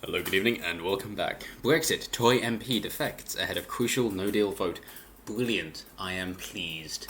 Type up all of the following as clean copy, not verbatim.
Hello, good evening, and welcome back. Brexit, Tory MP defects ahead of crucial no-deal vote. Brilliant. I am pleased.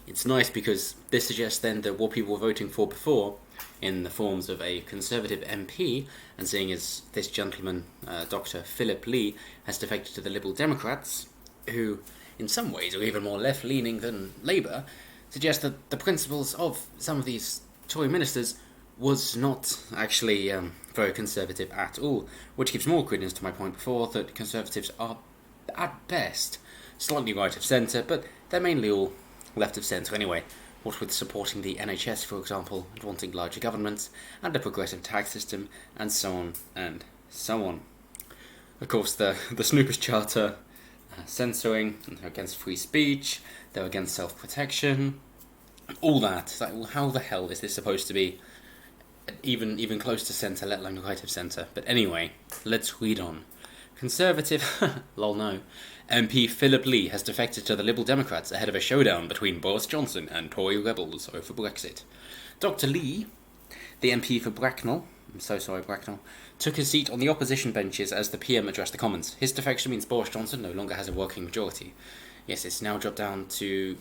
It's nice because this suggests then that what people were voting for before, in the forms of a Conservative MP, and seeing as this gentleman, Dr. Philip Lee, has defected to the Liberal Democrats, who, in some ways, are even more left-leaning than Labour, suggest that the principles of some of these Tory ministers was not actually very conservative at all, which gives more credence to my point before that Conservatives are, at best, slightly right of centre, but they're mainly all left of centre anyway, what with supporting the NHS, for example, and wanting larger governments, and a progressive tax system, and so on, and so on. Of course, the Snoopers Charter, censoring, they're against free speech, they're against self-protection, all that. It's like, well, how the hell is this supposed to be even close to centre, let alone right of centre? But anyway, let's read on. Conservative, lol no, MP Philip Lee has defected to the Liberal Democrats ahead of a showdown between Boris Johnson and Tory rebels over Brexit. Dr. Lee, the MP for Bracknell, I'm so sorry Bracknell, took his seat on the opposition benches as the PM addressed the Commons. His defection means Boris Johnson no longer has a working majority. Yes, it's now dropped down to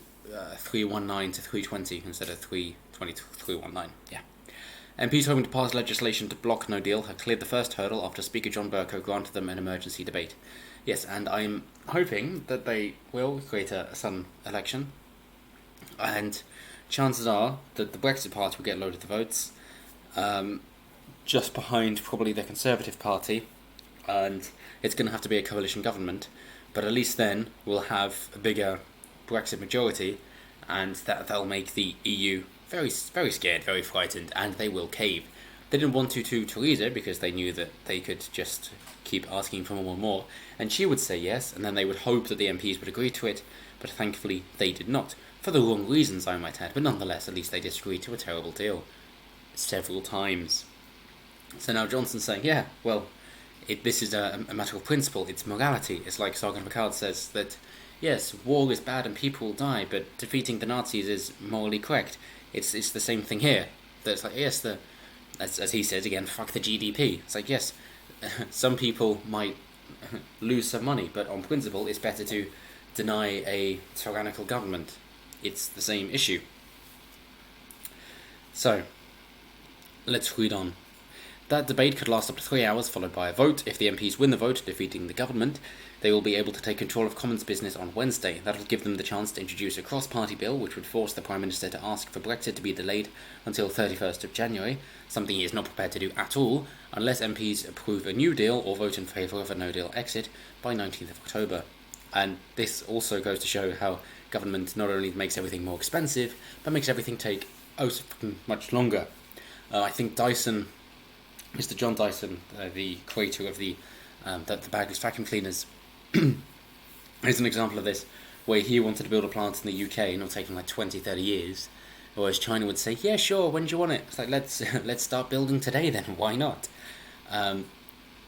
319 to 320 instead of 320 to 319, yeah. MPs hoping to pass legislation to block no deal have cleared the first hurdle after Speaker John Bercow granted them an emergency debate. Yes, and I'm hoping that they will create a sudden election, and chances are that the Brexit Party will get a load of the votes, just behind probably the Conservative Party, and it's going to have to be a coalition government, but at least then we'll have a bigger Brexit majority, and that'll make the EU very, very scared, very frightened, and they will cave. They didn't want to Theresa because they knew that they could just keep asking for more and more, and she would say yes, and then they would hope that the MPs would agree to it, but thankfully they did not. For the wrong reasons, I might add, but nonetheless, at least they disagreed to a terrible deal. Several times. So now Johnson's saying, yeah, well, this is a matter of principle, it's morality. It's like Sergeant Picard says that, yes, war is bad and people will die, but defeating the Nazis is morally correct. It's the same thing here. That's like, yes, as he says again, fuck the GDP. It's like, yes, some people might lose some money, but on principle, it's better to deny a tyrannical government. It's the same issue. So, let's read on. That debate could last up to 3 hours, followed by a vote. If the MPs win the vote, defeating the government, they will be able to take control of Commons business on Wednesday. That will give them the chance to introduce a cross-party bill, which would force the Prime Minister to ask for Brexit to be delayed until 31st of January, something he is not prepared to do at all, unless MPs approve a new deal or vote in favour of a no-deal exit by 19th of October. And this also goes to show how government not only makes everything more expensive, but makes everything take so much longer. I think Dyson, Mr. John Dyson, the creator of the bagless vacuum cleaners, is an example of this, where he wanted to build a plant in the UK, and it was taking like 20-30 years, whereas China would say, yeah, sure, when do you want it? It's like, let's start building today then, why not? And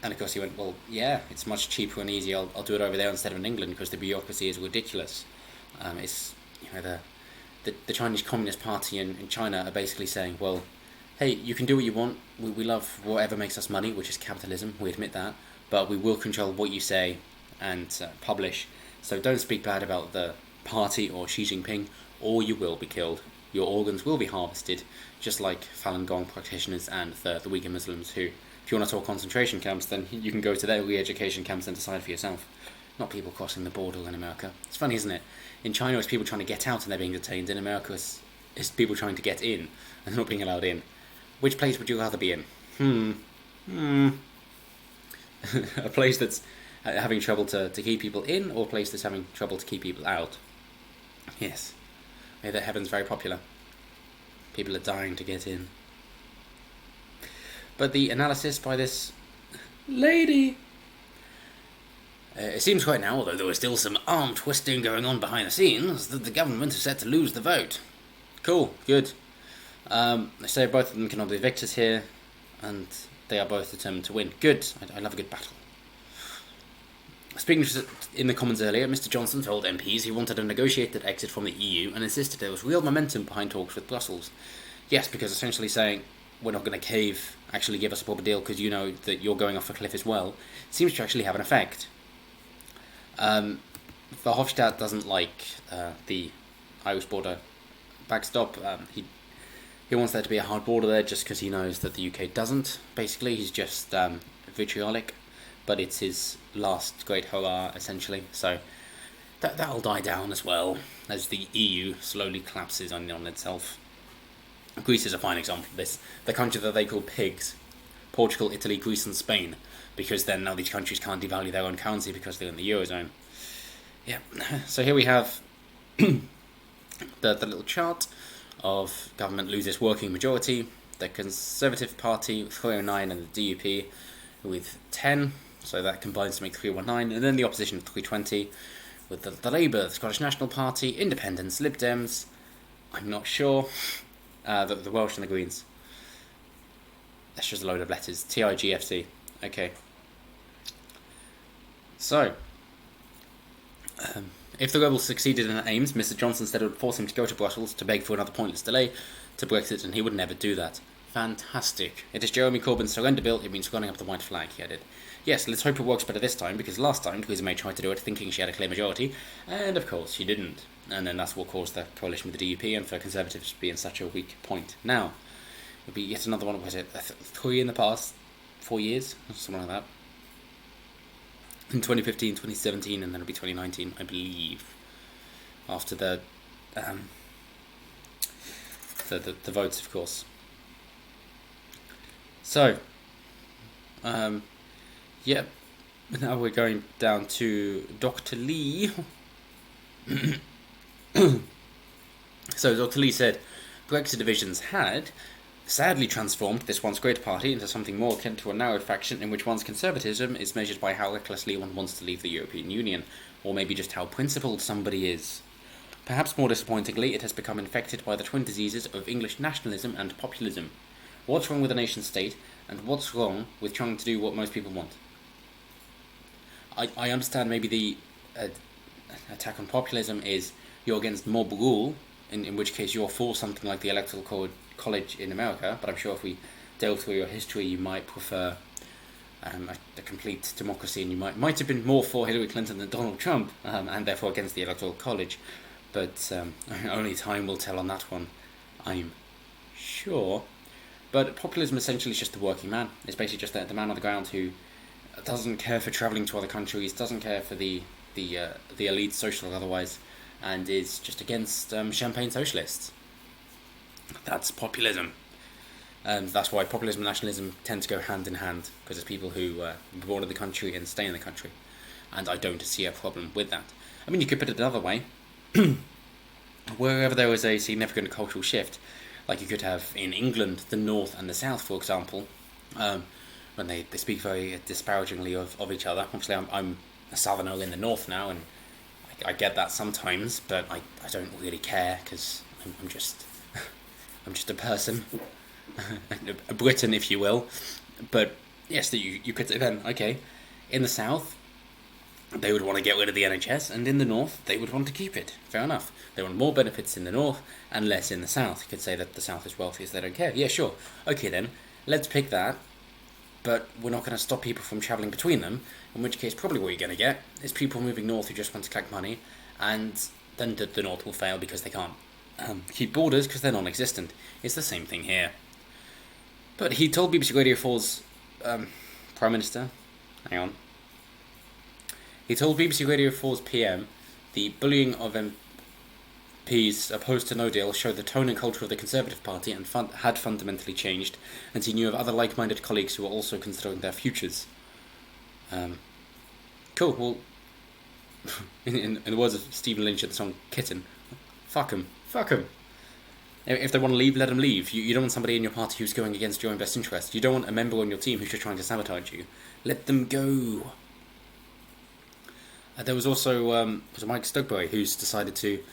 of course he went, well, yeah, it's much cheaper and easier, I'll do it over there instead of in England, because the bureaucracy is ridiculous. It's, the Chinese Communist Party in China are basically saying, well, hey, you can do what you want, we love whatever makes us money, which is capitalism, we admit that, but we will control what you say and publish, so don't speak bad about the party or Xi Jinping, or you will be killed. Your organs will be harvested, just like Falun Gong practitioners and the Uyghur Muslims, who, if you want to talk concentration camps, then you can go to their re-education camps and decide for yourself. Not people crossing the border in America. It's funny, isn't it? In China, it's people trying to get out and they're being detained. In America, it's people trying to get in and not being allowed in. Which place would you rather be in? A place that's having trouble to keep people in, or a place that's having trouble to keep people out? Yes. Maybe that heaven's very popular. People are dying to get in. But the analysis by this lady... it seems right now, although there was still some arm twisting going on behind the scenes, that the government is set to lose the vote. Cool, good. They say both of them cannot be victors here, and they are both determined to win. Good. I love a good battle. Speaking in the Commons earlier, Mr. Johnson told MPs he wanted a negotiated exit from the EU and insisted there was real momentum behind talks with Brussels. Yes, because essentially saying, we're not going to cave, actually give us a proper deal because you know that you're going off a cliff as well, seems to actually have an effect. Verhofstadt doesn't like the Irish border backstop. He wants there to be a hard border there just because he knows that the UK doesn't. Basically, he's just vitriolic, but it's his last great hurrah, essentially. So that'll die down as well as the EU slowly collapses on itself. Greece is a fine example of this. The country that they call pigs, Portugal, Italy, Greece and Spain, because then now these countries can't devalue their own currency because they're in the Eurozone. Yeah, so here we have the little chart of government loses working majority, the Conservative Party 309 and the DUP with 10, so that combines to make 319, and then the opposition 320 with the Labour, the Scottish National Party, Independents, Lib Dems, I'm not sure, the Welsh and the Greens. That's just a load of letters. TIGFC. Okay. So, if the rebels succeeded in their aims, Mr. Johnson said it would force him to go to Brussels to beg for another pointless delay to Brexit, and he would never do that. Fantastic. It is Jeremy Corbyn's surrender bill. It means running up the white flag, he added. Yes, let's hope it works better this time, because last time Theresa May tried to do it thinking she had a clear majority, and of course she didn't. And then that's what caused the coalition with the DUP and for Conservatives to be in such a weak point. Now, it'll be yet another one, was it 3 in the past 4 years? Something like that. In 2015, 2017, and then it'll be 2019, I believe. After the votes, of course. So, yep. Now we're going down to Dr. Lee. So Dr. Lee said, Brexit divisions had sadly transformed this once great party into something more akin to a narrowed faction in which one's conservatism is measured by how recklessly one wants to leave the European Union, or maybe just how principled somebody is. Perhaps more disappointingly, it has become infected by the twin diseases of English nationalism and populism. What's wrong with a nation state, and what's wrong with trying to do what most people want? I understand maybe the attack on populism is you're against mob rule, in which case you're for something like the Electoral College in America, but I'm sure if we delve through your history, you might prefer a complete democracy, and you might have been more for Hillary Clinton than Donald Trump, and therefore against the Electoral College. But only time will tell on that one, I'm sure. But populism essentially is just the working man. It's basically just the man on the ground who doesn't care for travelling to other countries, doesn't care for the elite, social or otherwise, and is just against champagne socialists. That's populism. That's why populism and nationalism tend to go hand in hand, because it's people who were born in the country and stay in the country. And I don't see a problem with that. I mean, you could put it another way. Wherever there was a significant cultural shift, like you could have in England, the North and the South, for example, when they speak very disparagingly of each other. Obviously, I'm a Southerner in the North now, and I get that sometimes, but I don't really care, because I'm just a person, a Briton, if you will. But yes, you could say then, okay, in the South, they would want to get rid of the NHS, and in the North, they would want to keep it. Fair enough. They want more benefits in the North and less in the South. You could say that the South is wealthy, so they don't care. Yeah, sure. Okay then, let's pick that, but we're not going to stop people from travelling between them, in which case probably what you're going to get is people moving north who just want to collect money, and then the North will fail because they can't keep borders because they're non-existent. It's the same thing here. But he told BBC Radio 4's Prime Minister, hang on, he told BBC Radio 4's PM, the bullying of MPs opposed to no deal showed the tone and culture of the Conservative Party and had fundamentally changed, and he knew of other like-minded colleagues who were also considering their futures. Cool, well, in the words of Stephen Lynch in the song Kitten, fuck 'em. If they want to leave, let them leave. You don't want somebody in your party who's going against your own best interest. You don't want a member on your team who's just trying to sabotage you. Let them go. There was also Mike Stugbury, who's decided to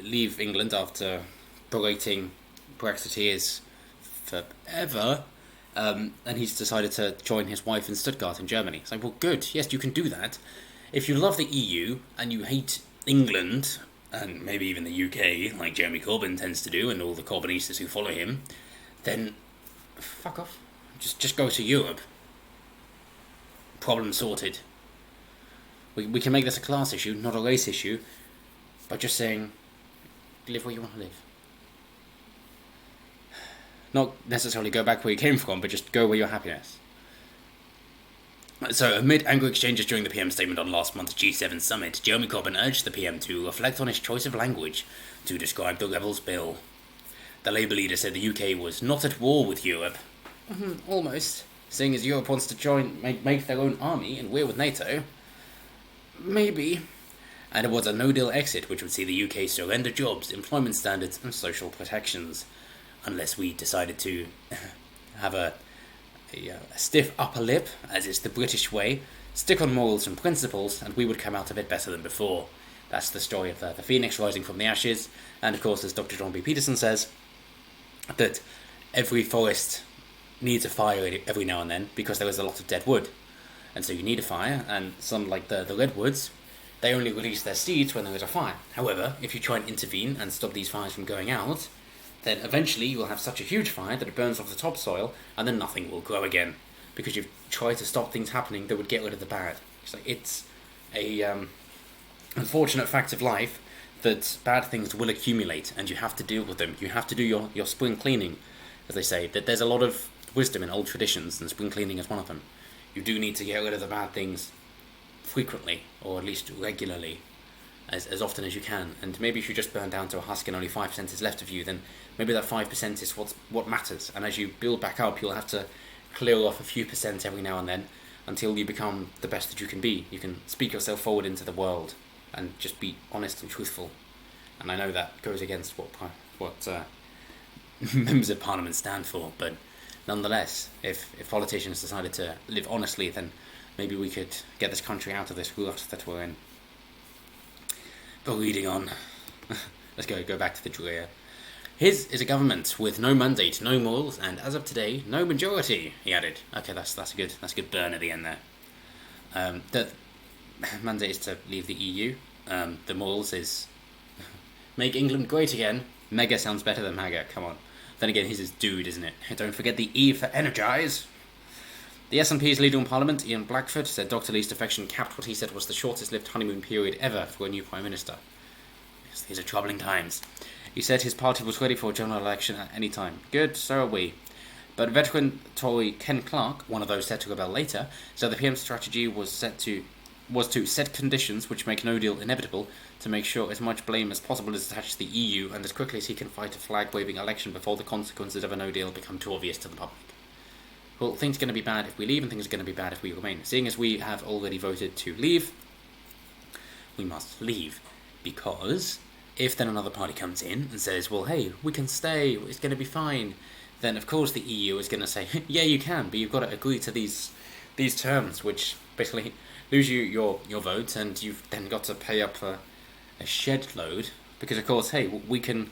leave England after berating Brexiteers forever, and he's decided to join his wife in Stuttgart in Germany. It's like, well, good, yes, you can do that. If you love the EU and you hate England, and maybe even the UK, like Jeremy Corbyn tends to do, and all the Corbynistas who follow him, then fuck off. Just go to Europe. Problem sorted. We can make this a class issue, not a race issue, by just saying, live where you want to live. Not necessarily go back where you came from, but just go where your happiness. So, amid angry exchanges during the PM statement on last month's G7 summit, Jeremy Corbyn urged the PM to reflect on his choice of language to describe the Rebels' bill. The Labour leader said the UK was not at war with Europe. Almost. Seeing as Europe wants to make their own army, and we're with NATO. Maybe. And it was a no-deal exit, which would see the UK surrender jobs, employment standards, and social protections. Unless we decided to have a stiff upper lip, as is the British way, stick on morals and principles, and we would come out of it better than before. That's the story of the phoenix rising from the ashes, and of course, as Dr. John B. Peterson says, that every forest needs a fire every now and then, because there is a lot of dead wood. And so you need a fire, and some, like the redwoods, they only release their seeds when there is a fire. However, if you try and intervene and stop these fires from going out, then eventually you will have such a huge fire that it burns off the topsoil, and then nothing will grow again, because you've tried to stop things happening that would get rid of the bad. It's a unfortunate fact of life that bad things will accumulate, and you have to deal with them. You have to do your spring cleaning, as they say. That there's a lot of wisdom in old traditions, and spring cleaning is one of them. You do need to get rid of the bad things frequently, or at least regularly, as often as you can. And maybe if you just burn down to a husk and only 5% is left of you, then maybe that 5% is what matters. And as you build back up, you'll have to clear off a few percent every now and then until you become the best that you can be. You can speak yourself forward into the world and just be honest and truthful. And I know that goes against what members of Parliament stand for, but nonetheless, if politicians decided to live honestly, then maybe we could get this country out of this rut that we're in. But reading on, let's go back to the Dreer. His is a government with no mandate, no morals, and as of today, no majority, he added. Okay, that's a good burn at the end there. The mandate is to leave the EU. The morals is make England great again. Mega sounds better than MAGA, come on. Then again, his is dude, isn't it? Don't forget the E for energise. The SNP's leader in Parliament, Ian Blackford, said Dr. Lee's defection capped what he said was the shortest-lived honeymoon period ever for a new Prime Minister. Yes, these are troubling times. He said his party was ready for a general election at any time. Good, so are we. But veteran Tory Ken Clarke, one of those set to rebel later, said the PM's strategy was to set conditions which make no deal inevitable, to make sure as much blame as possible is attached to the EU, and as quickly as he can fight a flag-waving election before the consequences of a no deal become too obvious to the public. Well, things are going to be bad if we leave, and things are going to be bad if we remain. Seeing as we have already voted to leave, we must leave. Because if then another party comes in and says, well, hey, we can stay, it's going to be fine, then of course the EU is going to say, yeah, you can, but you've got to agree to these terms, which basically lose you your vote, and you've then got to pay up a shed load. Because, of course, hey, we can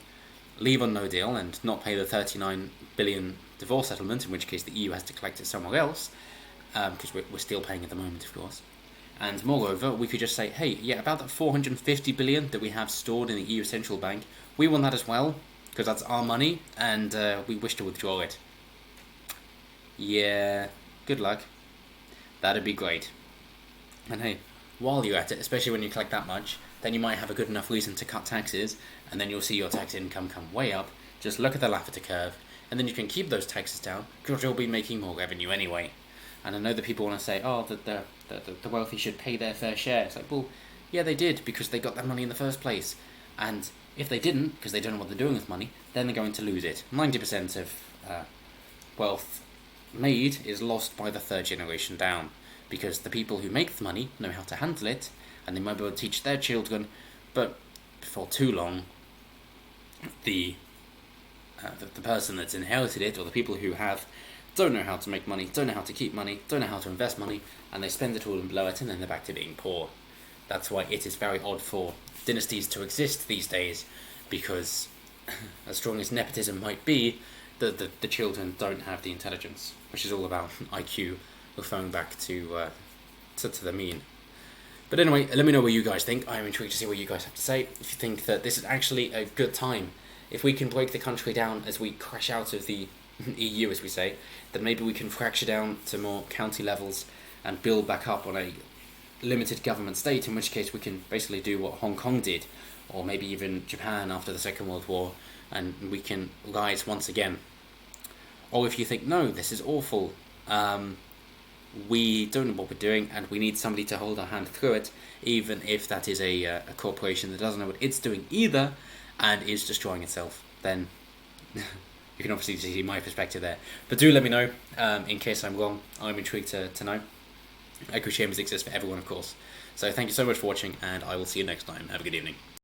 leave on no deal and not pay the 39 billion divorce settlement, in which case the EU has to collect it somewhere else, because we're still paying at the moment, of course. And moreover, we could just say, hey, yeah, about that 450 billion that we have stored in the EU Central Bank, we want that as well, because that's our money, and we wish to withdraw it. Yeah, good luck. That'd be great. And hey, while you're at it, especially when you collect that much, then you might have a good enough reason to cut taxes, and then you'll see your tax income come way up. Just look at the Lafferty curve, and then you can keep those taxes down, because you'll be making more revenue anyway. And I know that people want to say, oh, that the wealthy should pay their fair share. It's like, well, yeah, they did, because they got that money in the first place. And if they didn't, because they don't know what they're doing with money, then they're going to lose it. 90% of wealth made is lost by the third generation down, because the people who make the money know how to handle it, and they might be able to teach their children, but before too long, the person that's inherited it, or the people who have, don't know how to make money, don't know how to keep money, don't know how to invest money, and they spend it all and blow it, and then they're back to being poor. That's why it is very odd for dynasties to exist these days, because as strong as nepotism might be, the children don't have the intelligence, which is all about IQ, referring back to the mean. But anyway, let me know what you guys think. I'm intrigued to see what you guys have to say. If you think that this is actually a good time, if we can break the country down as we crash out of the EU, as we say, then maybe we can fracture down to more county levels and build back up on a limited government state, in which case we can basically do what Hong Kong did, or maybe even Japan after the Second World War, and we can rise once again. Or if you think, no, this is awful, we don't know what we're doing, and we need somebody to hold our hand through it, even if that is a corporation that doesn't know what it's doing either, and is destroying itself, then you can obviously see my perspective there. But do let me know, in case I'm wrong. I'm intrigued to know. Echo chambers exist for everyone, of course. So thank you so much for watching, and I will see you next time. Have a good evening.